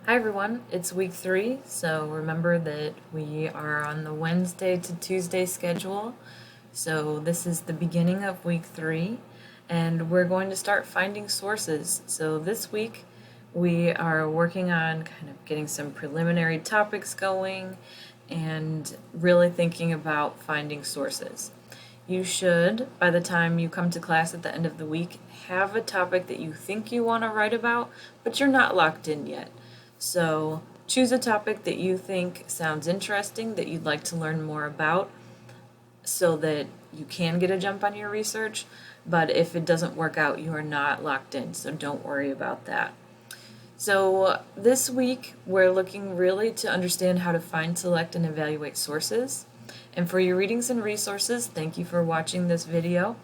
Hi everyone, it's week 3, so remember that we are on the Wednesday to Tuesday schedule. So this is the beginning of week 3, and we're going to start finding sources. So this week we are working on kind of getting some preliminary topics going and really thinking about finding sources. You should, by the time you come to class at the end of the week, have a topic that you think you want to write about, but you're not locked in yet. So choose a topic that you think sounds interesting, that you'd like to learn more about, so that you can get a jump on your research. But if it doesn't work out, you are not locked in, so don't worry about that. So this week, we're looking really to understand how to find, select, and evaluate sources. And for your readings and resources, thank you for watching this video.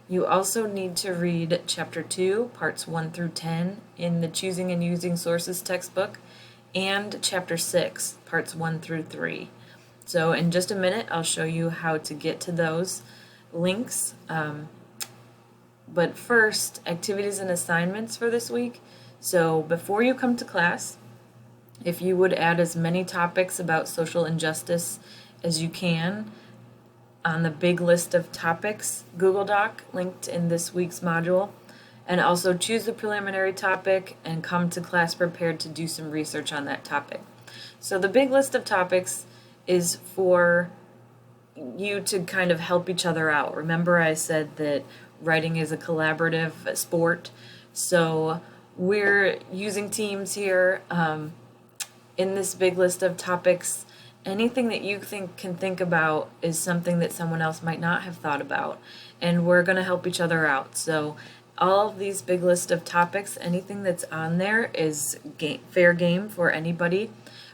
You also need to read Chapter 2, Parts 1 through 10 in the Choosing and Using Sources textbook, and Chapter 6, Parts 1 through 3. So in just a minute, I'll show you how to get to those links. But first, activities and assignments for this week. So before you come to class, if you would add as many topics about social injustice as you can on the big list of topics Google Doc linked in this week's module, and also choose a preliminary topic and come to class prepared to do some research on that topic. So the big list of topics is for you to kind of help each other out. Remember I said that writing is a collaborative sport, so we're using teams here. In this big list of topics, anything that you can think about is something that someone else might not have thought about, and we're going to help each other out. So all of these big list of topics, anything that's on there is fair game for anybody.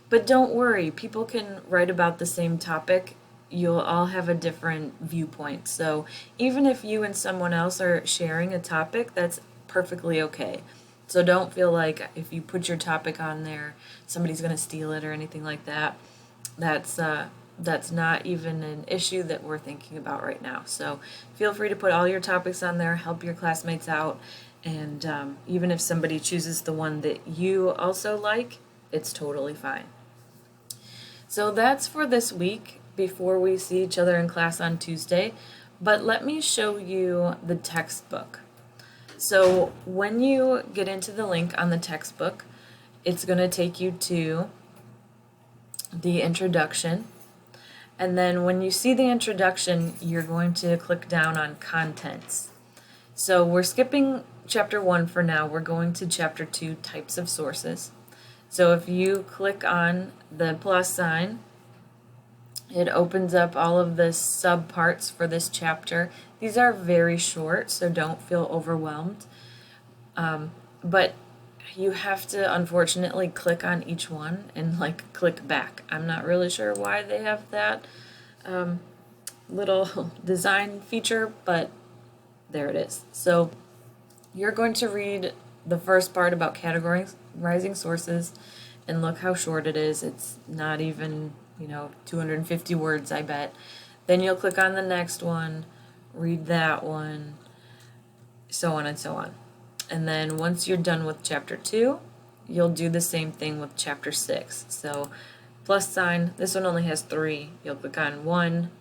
But don't worry, people can write about the same topic. You'll all have a different viewpoint. So even if you and someone else are sharing a topic, that's perfectly okay. So don't feel like if you put your topic on there, somebody's going to steal it or anything like that. That's not even an issue that we're thinking about right now. So feel free to put all your topics on there, help your classmates out, and even if somebody chooses the one that you also like, it's totally fine. So that's for this week before we see each other in class on Tuesday. But let me show you the textbook. So when you get into the link on the textbook, it's going to take you to the introduction. And then when you see the introduction, you're going to click down on contents. So we're skipping chapter 1 for now. We're going to chapter 2, types of sources. So if you click on the plus sign, it opens up all of the subparts for this chapter. These are very short, so don't feel overwhelmed. But you have to unfortunately click on each one and click back. I'm not really sure why they have that little design feature, but there it is. So you're going to read the first part about categorizing sources, and look how short it is. It's not even 250 words, I bet. Then you'll click on the next one, read that one, so on and so on. And then once you're done with chapter 2, you'll do the same thing with chapter 6. So plus sign, this one only has 3. You'll click on 1,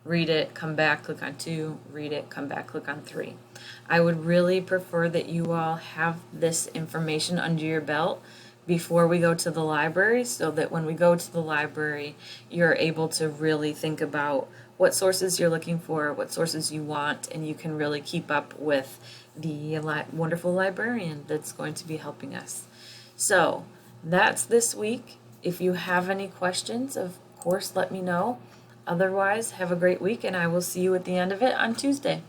read it, come back, click on 2, read it, come back, click on 3. I would really prefer that you all have this information under your belt before we go to the library, so that when we go to the library, you're able to really think about what sources you're looking for, what sources you want, and you can really keep up with the wonderful librarian that's going to be helping us. So that's this week. If you have any questions, of course, let me know. Otherwise, have a great week, and I will see you at the end of it on Tuesday.